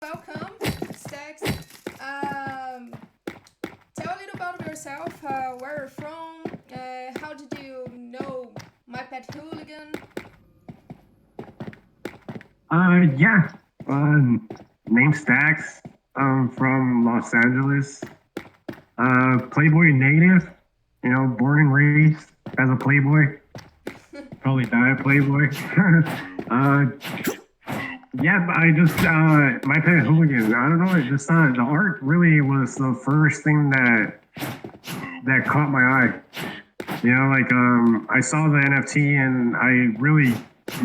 welcome, Stax. Um, Tell a little about yourself. Where you're from? How did you know my pet hooligan? Yeah. Name Stax. I'm from Los Angeles. Playboy native. Born and raised as a Playboy. Probably die a Playboy. uh, yeah, but I just my pet hooligan. I don't know. It just the art really was the first thing that caught my eye. I saw the NFT and I really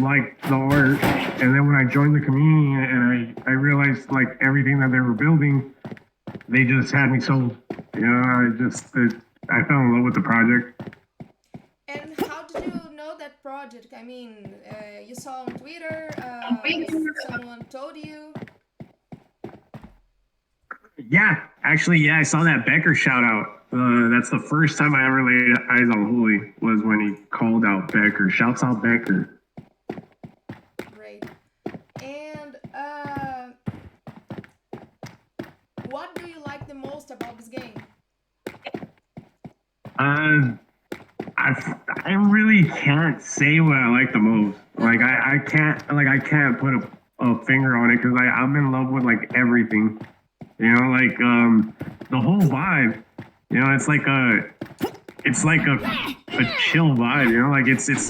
liked the art. And then when I joined the community and I realized like everything that they were building, they just had me sold. I fell in love with the project. And how did you know that project? I mean, you saw on Twitter. Someone told you. Yeah, actually, yeah, I saw that Becker shout out. That's the first time I ever laid eyes on Holy was when he called out Becker. Shouts out Becker. Great. And what do you like the most about this game? Uh, I really can't say what I like the most. I can't put a finger on it because I'm in love with like everything. The whole vibe. It's like a chill vibe.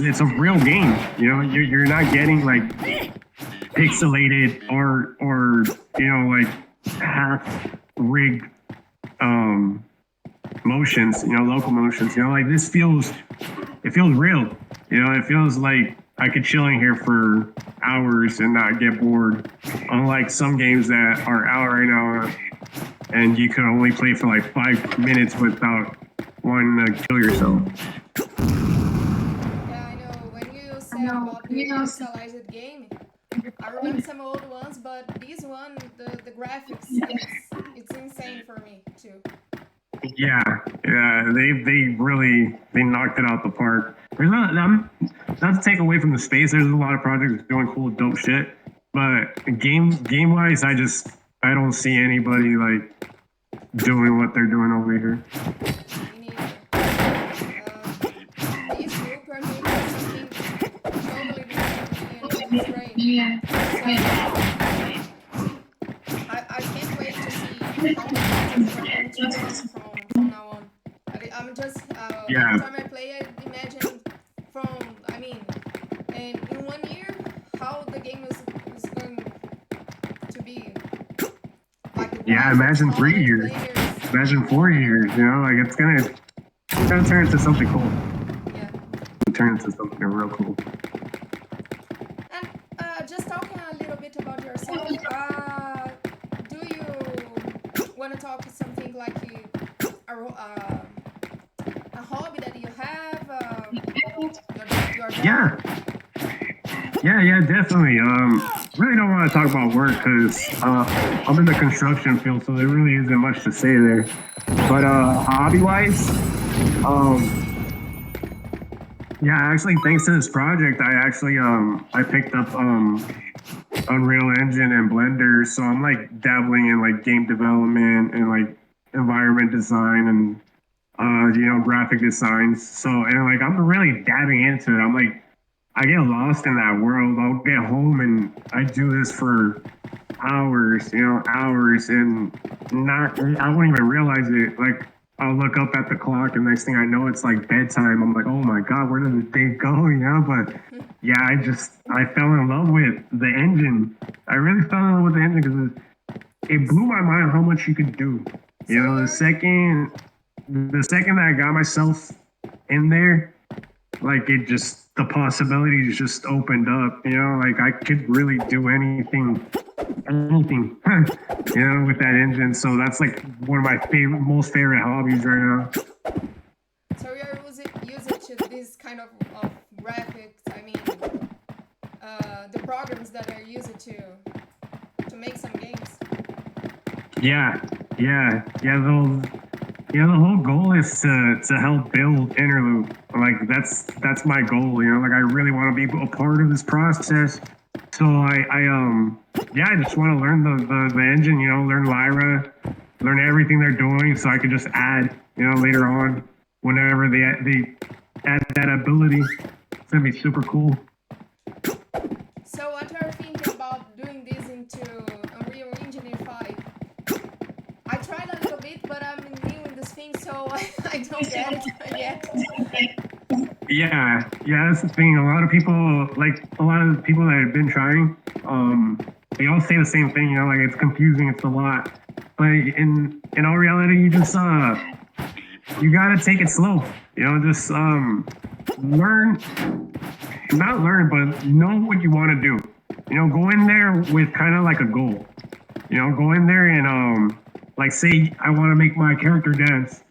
It's a real game. You're not getting like pixelated or like half rigged um motions, local motions. Like this feels real. It feels like I could chill in here for hours and not get bored. Unlike some games that are out right now and you could only play for like 5 minutes without wanting to kill yourself. Yeah, I know. When you said about the pixelized game, I remember some old ones, but this one, the graphics, it's insane for me too. Yeah, yeah, they knocked it out the park. There's not to take away from the space. There's a lot of projects doing cool, dope shit. But game wise, I don't see anybody like doing what they're doing over here. Me neither. This group are making something totally different to me, and it's great. So I can't wait to see how the projects are going to look from now on. I'm just every Yeah, time I play, I imagine from I mean, in 1 year how the game is going to be. Like the yeah. graphics, Imagine how three many years. players. Imagine 4 years. Like it's gonna turn into something cool. Yeah. Turn into something real cool. And just talking a little bit about yourself, do you want to talk something like a hobby that you have, your Yeah, job? yeah, definitely. Really don't want to talk about work because I'm in the construction field, so there really isn't much to say there. But hobby wise, um, yeah, actually, thanks to this project, I picked up Unreal Engine and Blender, so I'm like dabbling in like game development and like environment design and graphic designs. So and like I'm really dabbing into it. I get lost in that world. I'll get home and I do this for hours, hours, and not I won't even realize it. Like I'll look up at the clock, and next thing I know, it's like bedtime. I'm like, oh my god, where did the day go? But yeah, I fell in love with the engine. I really fell in love with the engine because it blew my mind how much you could do. So The you're second that I got myself in there, like the possibilities just opened up. Like I could really do anything, with that engine. So that's like one of my most favorite hobbies right now. you're use it to this kind of graphics. I mean, the programs that are used to make some games. Yeah, yeah. The whole goal is to help build Interloop. Like that's my goal. Like I really want to be a part of this process. So yeah, I just want to learn the engine, you know, learn Lyra, learn everything they're doing, so I could just add, you know, later on, whenever they add that ability. It's gonna be super cool. So what are you thinking about doing this into Unreal Engine 5? I tried a little bit, but I'm new in this thing, so I don't get it yet. Yeah, that's the thing. A lot of people that have been trying, they all say the same thing, you know, like it's confusing, it's a lot. But in all reality, you just you gotta take it slow. You know, just learn, not learn, but know what you want to do. You know, go in there with kind of like a goal. You know, go in there and like say I want to make my character dance.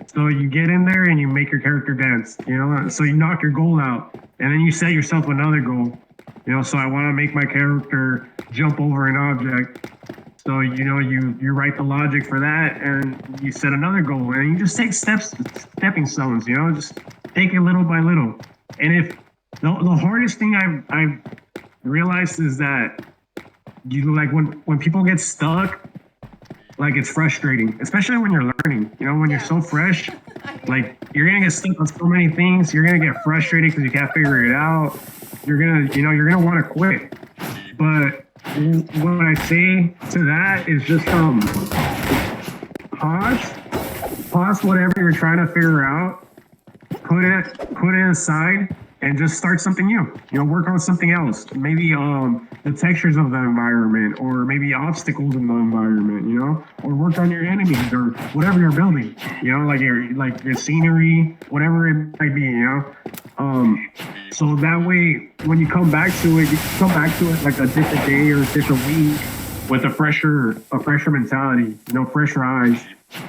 So you get in there and you make your character dance. You know, so you knock your goal out, and then you set yourself another goal. You know, so I want to make my character jump over an object. So, you know, you write the logic for that and you set another goal and you just take stepping stones, you know, just take it little by little. And if the hardest thing I've realized is that you like when people get stuck, like it's frustrating, especially when you're learning, you know, when you're so fresh, like you're going to get stuck on so many things. You're going to get frustrated because you can't figure it out. You're going to want to quit. But what I say to that is just pause whatever you're trying to figure out, put it aside, and just start something new. You know, work on something else. Maybe the textures of the environment, or maybe obstacles in the environment. You know, or work on your enemies or whatever you're building. You know, like your scenery, whatever it might be. You know. So that way, when you come back to it, you come back to it like a different day or a different week with a fresher mentality, you know, fresher eyes,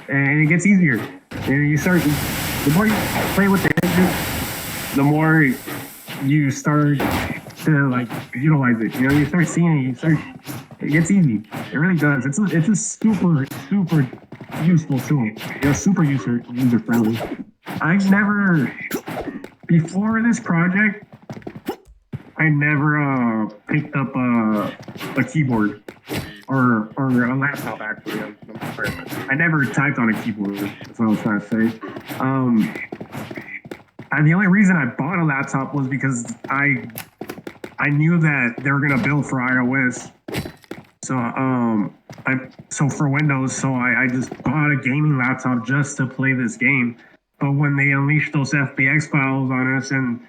and it gets easier. And you start, the more you play with the engine, the more you start to like utilize it. You know, you start seeing it. It gets easy. It really does. It's a super useful tool. You know, super user friendly. I've never. Before this project, I never picked up a keyboard or a laptop. Actually, I never typed on a keyboard. That's what I was trying to say. And the only reason I bought a laptop was because I knew that they were gonna build for iOS. So for Windows, so I just bought a gaming laptop just to play this game. But when they unleashed those FBX files on us, and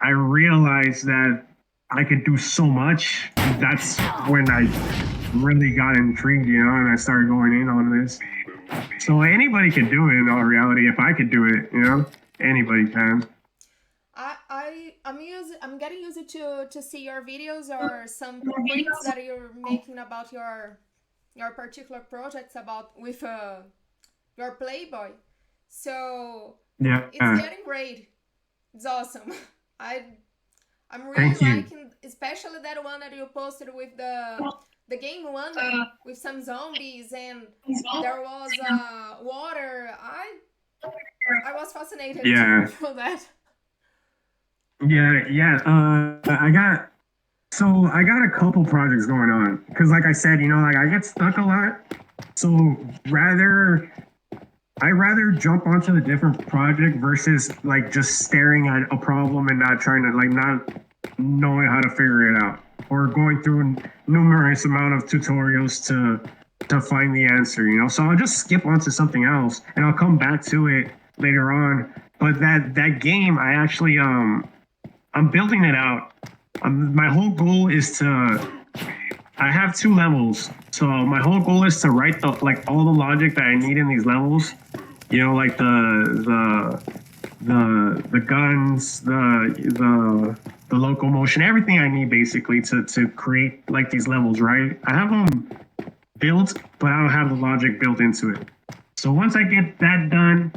I realized that I could do so much, that's when I really got intrigued, you know, and I started going in on this. So anybody can do it in all reality. If I could do it, you know, anybody can. I'm getting used to see your videos or some prints that you're making about your particular projects about with your Playboy. So yeah, it's getting great. It's awesome. I'm really thank you. liking, especially that one that you posted with the game one with some zombies and there was water. I was fascinated for that. Yeah. I got a couple projects going on because, like I said, you know, like I get stuck a lot. So I rather jump onto a different project versus like just staring at a problem and not trying to like not knowing how to figure it out or going through numerous amount of tutorials to find the answer, you know. So I'll just skip onto something else and I'll come back to it later on. But that game, I actually I'm building it out. My whole goal is I have 2 levels. So my whole goal is to write all the logic that I need in these levels. You know, like the guns, the locomotion, everything I need basically to create like these levels, right? I have them built, but I don't have the logic built into it. So once I get that done,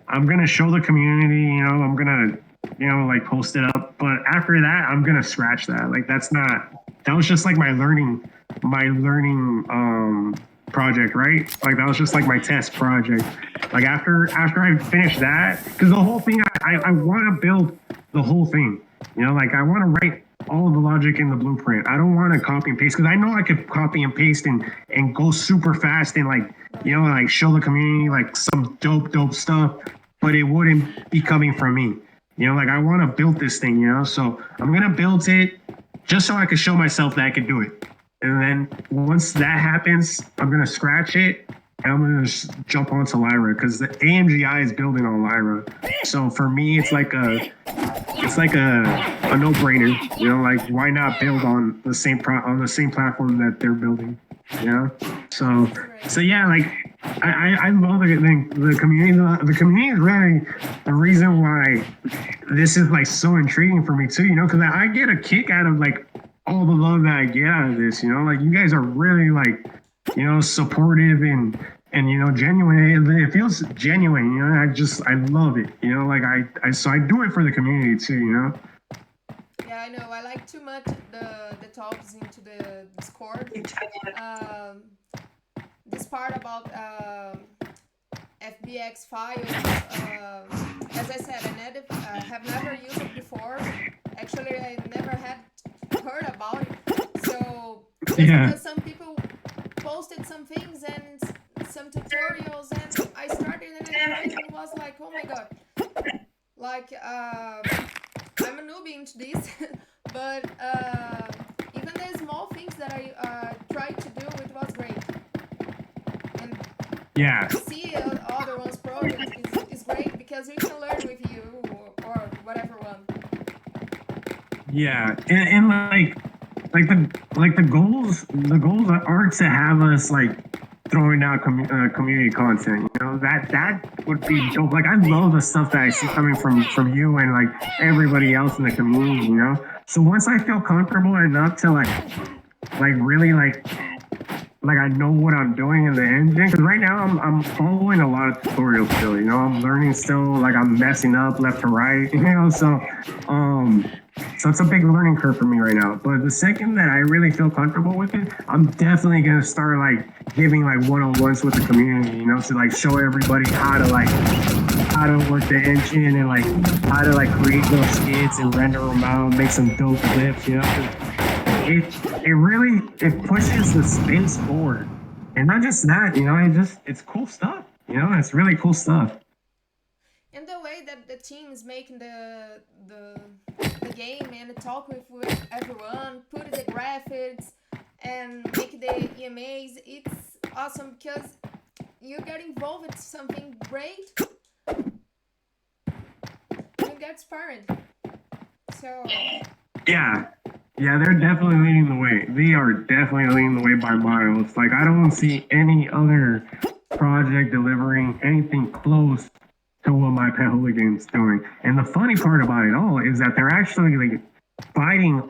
I'm gonna show the community, you know, I'm gonna, you know, like post it up. But after that, I'm gonna scratch that. Like that was just like my learning project, right? Like that was just like my test project. Like after I finish that, because the whole thing, I want to build the whole thing. You know, like I want to write all the logic in the blueprint. I don't want to copy and paste because I know I could copy and paste and go super fast and like Right. like show the community like some dope stuff, but it wouldn't be coming from me. Like I want to build this thing, so I'm gonna build it just so I can show myself that I can do it. And then once that happens, I'm gonna scratch it and I'm gonna just jump onto Lyra because the AMGI is building on Lyra. So for me, it's like a no brainer. Like why not build on the same on the same platform that they're building? So Right. yeah, like I love the community. The community is really the reason why this is like so intriguing for me too. Because I get a kick out of like all the love that I get out of this. Like you guys are really like supportive and genuine. It feels genuine. I love it. Like so I do it for the community too. Yeah, I know. I like too much the talks into the Discord. Um, this part about FBX files. As I said, have never used it before. Actually, I never had heard about it. So just because some people posted some things and some tutorials, and I started and I tried and was like, oh my god, like I'm a newbie into this, but even the small things that I tried to do, it was great. And Yeah. see other one's projects is great because we can learn with you or whatever one. Yeah, and the goals aren't to have us like throwing out community content. That would be dope. Like I love the stuff that I see coming from you and like everybody else in the community. So once I feel comfortable enough to like really like I know what I'm doing in the engine. Because right now I'm following a lot of tutorials still. I'm learning still. Like I'm messing up left to right. So it's a big learning curve for me right now. But the second that I really feel comfortable with it, I'm definitely gonna start like giving like one-on-ones with the community. To like show everybody how to work the engine and like how to like create those skits and render them out, make some dope clips. It really pushes the space forward, and not just that. It's cool stuff. It's really cool stuff. And the way that the team is making the game and talk with everyone, put the graphics and make the EMAs, it's awesome because you get involved in something great. You get inspired. So Yeah. Yeah, they're definitely leading the way. They are definitely leading the way by miles. Like I don't see any other project delivering anything close to what my pet hooligan's doing. And the funny part about it all is that they're actually like fighting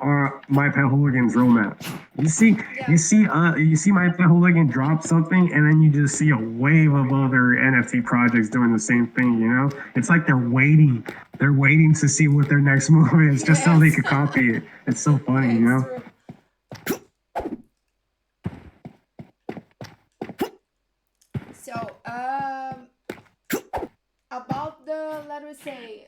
my pet hooligan's roadmap. You see my pet hooligan drop something, and then you just see a wave of other NFT projects doing the same thing. It's like they're waiting. They're waiting to see what their next move is, just so they could copy it. It's so funny, true. So, about the, let me say,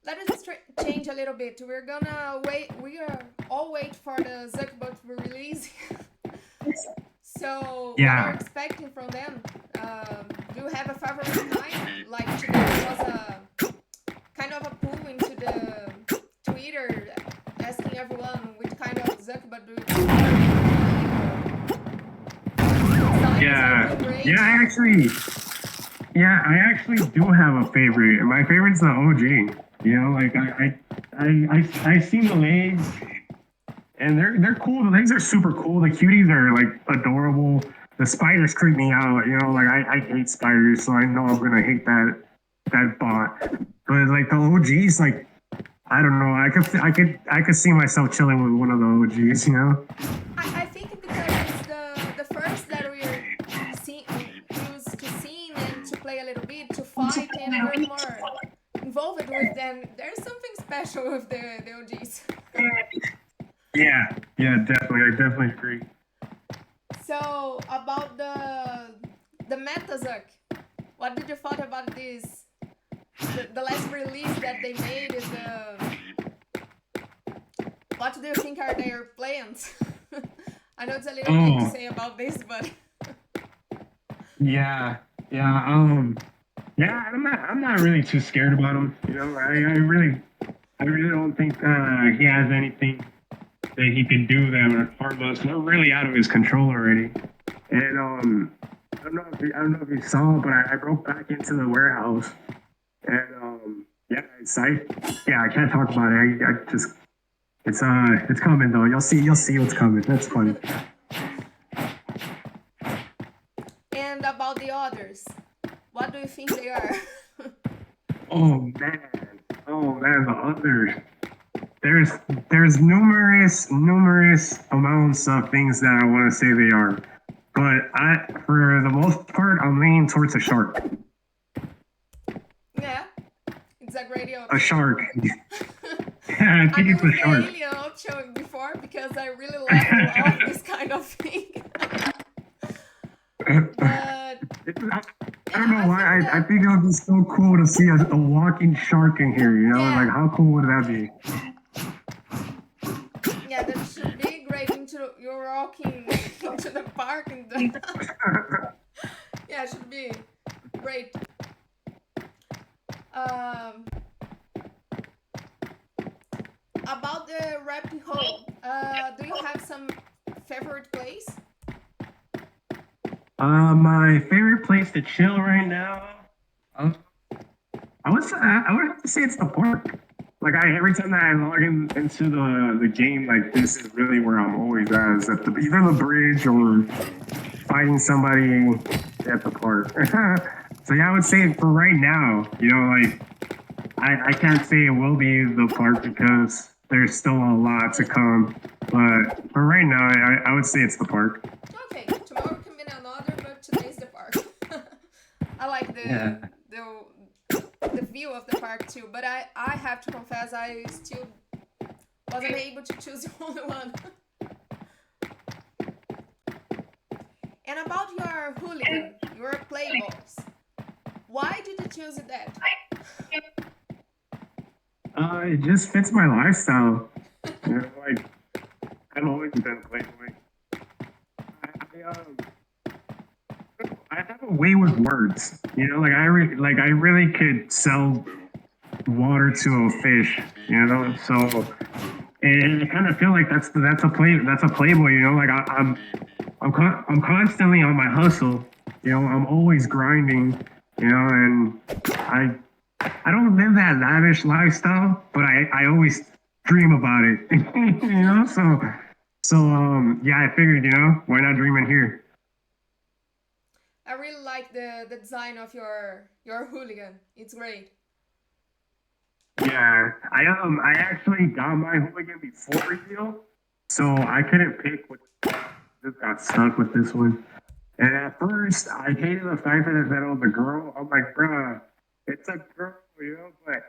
let us change a little bit. We're gonna wait. We are all wait for the Zuckerberg release. So, what are you expecting from them? Do you have a favorite kind? Like today was a kind of a poll into the Twitter asking everyone which kind of Zuckerberg do you prefer. I actually do have a favorite. My favorite's the OG. Like I seen the legs, and they're cool. The legs are super cool. The cuties are like adorable. The spiders creep me out. Like I hate spiders, so I know I'm gonna hate that bot. But like the OGs, like I don't know. I could see myself chilling with one of the OGs. I think because it's the first that we're used to seeing and to play a little bit, to fight and we're more involved with them. There's something special with the OGs. Yeah, definitely. I definitely agree. So about the MetaZuck, what did you thought about this? The last release that they made is What do you think are their plans? I know it's a little big to Oh, say about this, but yeah, yeah. Yeah. I'm not really too scared about him. I really don't think he has anything that he can do that would harm us. We're really out of his control already. And I don't know if you saw, but I broke back into the warehouse, and yeah, yeah, I can't talk about it. I just it's coming though. You'll see what's coming. That's funny. and about the others, what do you think they are? Oh man, the others. There's there's numerous amounts of things that I want to say they are, but for the most part, I'm leaning towards a shark. Yeah, it's a great A option. shark. Yeah, I I think mean, it's a with the shark. alien option before because I really love this kind of thing. But I yeah, don't know I why. think I that think it would be so cool to see a walking shark in here. Like yeah, how cool would that be? yeah, that should be great into you're walking into the park and yeah, it should be great. Um, about the rabbit hole, do you have some favorite place? My favorite place to chill right now. Uh, I would have to say it's the park. Like every time that I log into the game, like this is really where I'm always at. Is at either the bridge or fighting somebody at the park. So yeah, I would say for right now, like I can't say it will be the park because there's still a lot to come. But for right now, I would say it's the park. Okay, tomorrow can be another, but today's the park. I like Yeah. the view of the park too, but I have to confess I still wasn't able to choose the only one. And about your hooligan, your Playboyz, why did you choose that? It just fits my lifestyle. Like I've always been a playboy. I have a way with words. Like I really could sell water to a fish. So and I kind of feel like that's a playboy. Like I'm constantly on my hustle. I'm always grinding. And I I don't live that lavish lifestyle, but I always dream about it. So yeah, I figured, why not dream it here? I really like the design of your hooligan. It's great. Yeah, I actually got my hooligan before reveal, so I couldn't pick what. Just got stuck with this one. And at first, I hated the fact that it was a girl. I'm like, bruh, it's a girl, but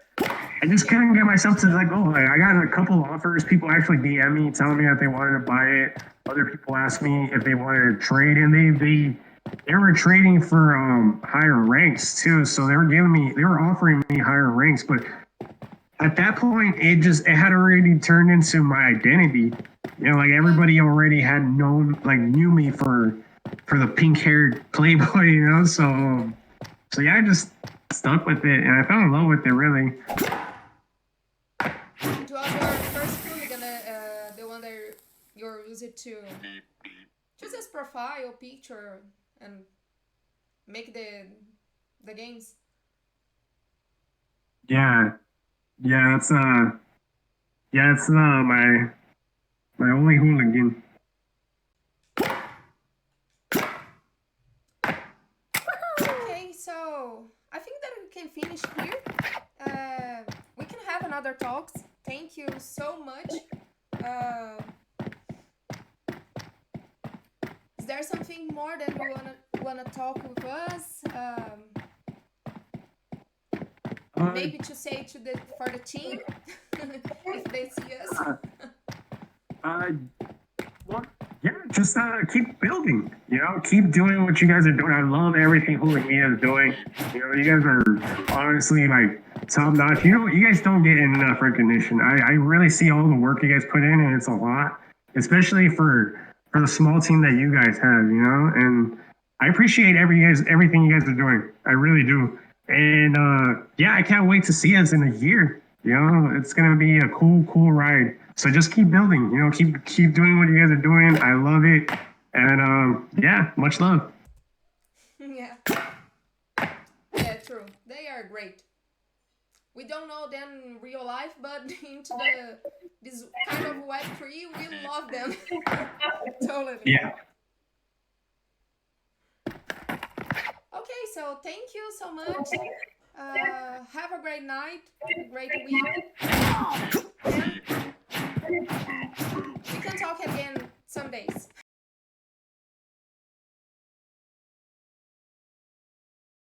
I just couldn't get myself to let go. Like, I got a couple offers. People actually DM me telling me that they wanted to buy it. Other people asked me if they wanted to trade, and they were trading for higher ranks too. So they were offering me higher ranks, but at that point it had already turned into my identity. Like everybody already had knew me for the pink haired playboy. So yeah, I just stuck with it and I fell in love with it really. It was your first hooligan, the one that you're using to choose his profile picture and make the games. Yeah, yeah, it's my only hooligan. Okay, so I think that we can finish here. We can have another talks. Thank you so much. Uh, is there something more that you wanna talk with us? Uh, Maybe to say for the team if they see us. uh, uh, well, yeah, just keep building. Keep doing what you guys are doing. I love everything Hooligan is doing. You guys are honestly like top notch. You know, you guys don't get enough recognition. I really see all the work you guys put in, and it's a lot, especially for the small team that you guys have. You know, and I appreciate everything you guys are doing. I really do. And yeah, I can't wait to see us in a year. You know, it's gonna be a cool ride. So just keep building. You know, keep doing what you guys are doing. I love it. And yeah, much love. Yeah. Yeah, true. They are great. We don't know them in real life, but into this kind of Web3, we love them. Totally. Yeah. Okay, so thank you so much. Have a great night, great week, and we can talk again some days.